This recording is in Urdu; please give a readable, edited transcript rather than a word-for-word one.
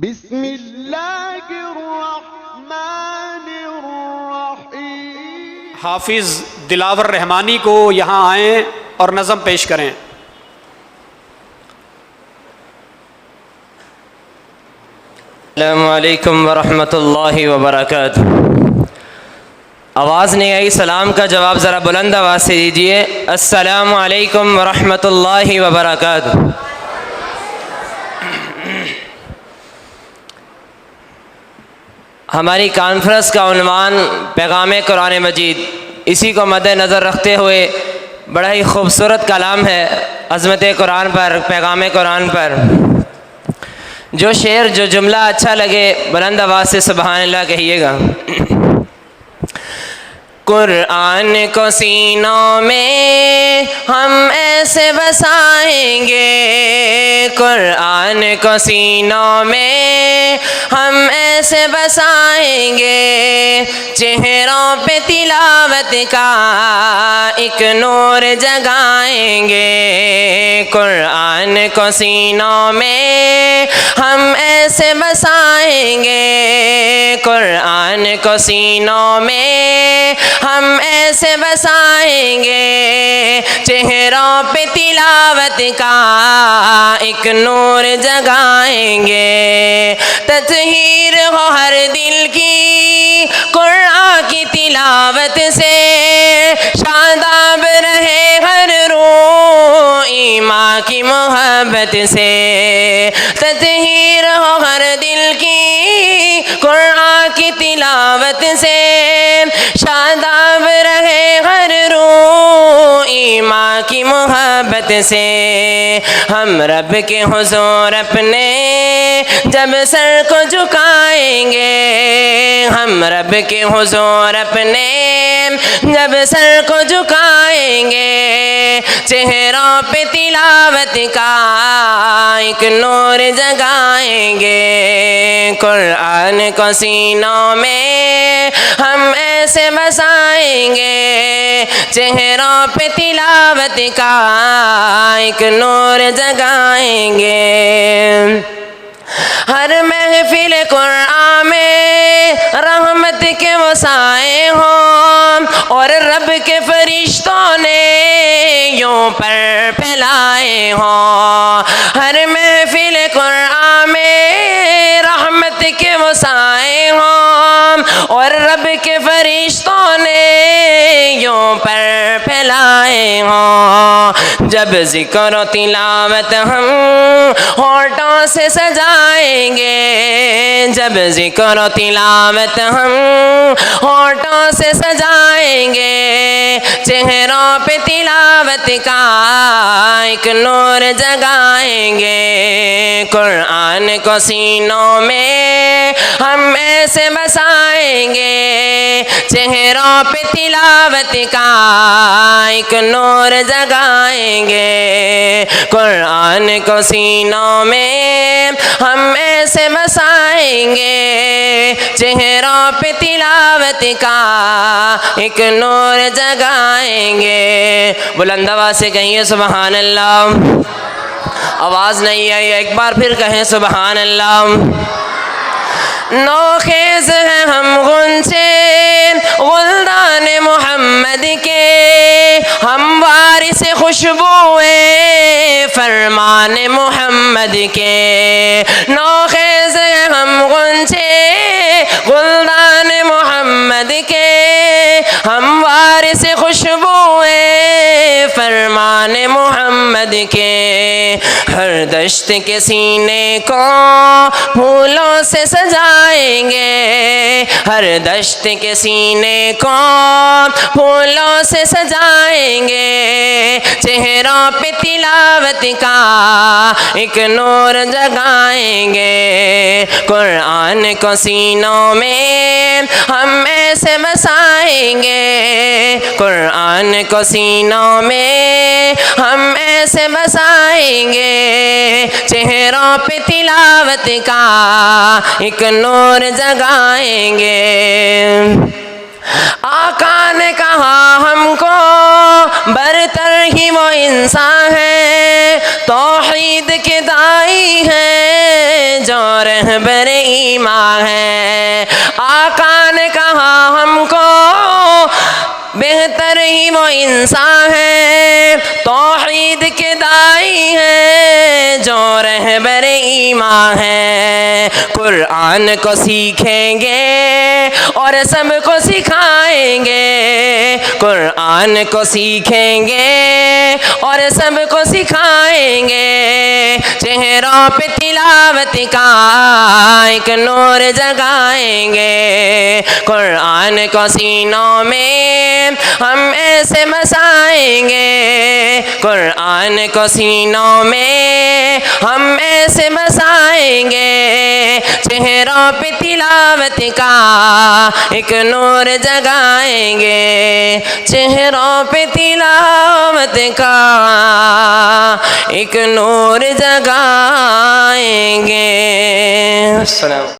بسم اللہ الرحمن الرحیم۔ حافظ دلاور رحمانی کو یہاں آئیں اور نظم پیش کریں۔ السلام علیکم ورحمۃ اللہ وبرکاتہ۔ آواز نہیں آئی، سلام کا جواب ذرا بلند آواز سے دیجیے۔ السلام علیکم ورحمۃ اللہ وبرکاتہ۔ ہماری کانفرنس کا عنوان پیغام قرآن مجید، اسی کو مد نظر رکھتے ہوئے بڑا ہی خوبصورت کلام ہے عظمت قرآن پر، پیغام قرآن پر۔ جو شعر جو جملہ اچھا لگے بلند آواز سے سبحان اللہ کہیے گا۔ قرآن کو سینوں میں ہم ایسے بسائیں گے، قرآن کو سینوں میں ہم ایسے بسائیں گے، چہروں پہ تلاوت کا ایک نور جگائیں گے۔ قرآن کو سینوں میں ہم ایسے بسائیں گے، قرآن کو سینوں میں ہم ایسے بسائیں گے، چہروں پہ تلاوت کا ایک نور جگائیں گے۔ تطہیر ہو ہر دل کی قرآن کی تلاوت سے، شاداب رہے ہر روح ایمان کی محبت سے۔ تطہیر ہو ہر دل کی قرآن کی تلاوت سے، شاداب رہے ہر روح ایمان کی محبت سے۔ ہم رب کے حضور اپنے جب سر کو جھکائیں گے، ہم رب کے حضور اپنے جب سر کو جھکائیں گے، چہروں پہ تلاوت کا ایک نور جگائیں گے۔ قرآن کو سینوں میں ہم ایسے بسائیں گے، چہروں پہ تلاوت کا ایک نور جگائیں گے۔ ہر محفل قرآن میں رحمت کے وہ سائے ہوں، اور رب کے فرشتوں نے یوں پر پھیلائے ہوں۔ ہر محفل قرآن میں رحمت کے وہ سائے ہوں، اور رب کے فرشتوں نے یوں پر پھیلائے ہوں۔ جب ذکر و تلاوت ہم ہونٹوں سے سجائیں گے، جب ذکر و تلاوت ہم ہونٹوں سے سجائیں گے، چہروں پہ تلاوت کا ایک نور جگائیں گے۔ قرآن کو سینوں میں ہم ایسے بسائیں گے، چہروں پہ تلاوت کا ایک نور جگائیں گے۔ قرآن کو سینوں میں ہم ایسے بسائیں گے، چہروں پہ تلاوت کا ایک نور جگائیں گے۔ بلند آواز سے کہیے سبحان اللہ۔ آواز نہیں آئی، ایک بار پھر کہیں سبحان اللہ۔ نوخیز ہیں ہم غنچے گلدان محمد کے، ہم وارث خوشبوئے فرمان محمد کے۔ نوخیز ہیں ہم غنچے گلدان محمد کے، ہم وارث خوشبوئے فرمان محمد کے۔ ہر دشت کے سینے کو پھولوں سے سجائیں گے، ہر دشت کے سینے کو پھولوں سے سجائیں گے، چہروں پہ تلاوت کا ایک نور جگائیں گے۔ قرآن کو سینوں میں ہم ایسے بسائیں گے، قرآن کو سینوں میں ہم ایسے بسائیں گے، چہروں پہ تلاوت کا ایک نور جگائیں گے۔ آقا نے کہا ہم کو برتر ہی وہ انسان ہے، توحید کے دائی ہیں جو رہبر ایمان ہے۔ آقا نے کہا ہم کو بہتر ہی وہ انسان ہے، توحید کے دائی ہے جو رہبر ایمان ہے۔ قرآن کو سیکھیں گے اور سب کو سکھائیں گے، قرآن کو سیکھیں گے اور سب کو سکھائیں گے، چہروں پہ تلاوت کا ایک نور جگائیں گے، قرآن کو سینوں میں ہم ایسے بسائیں گے، قرآن کو سینوں میں ہم ایسے بسائیں گے، چہروں پہ تلاوت کا ایک نور جگائیں گے، چہروں پہ تلاوت کا ایک نور جگائیں گے۔ السلام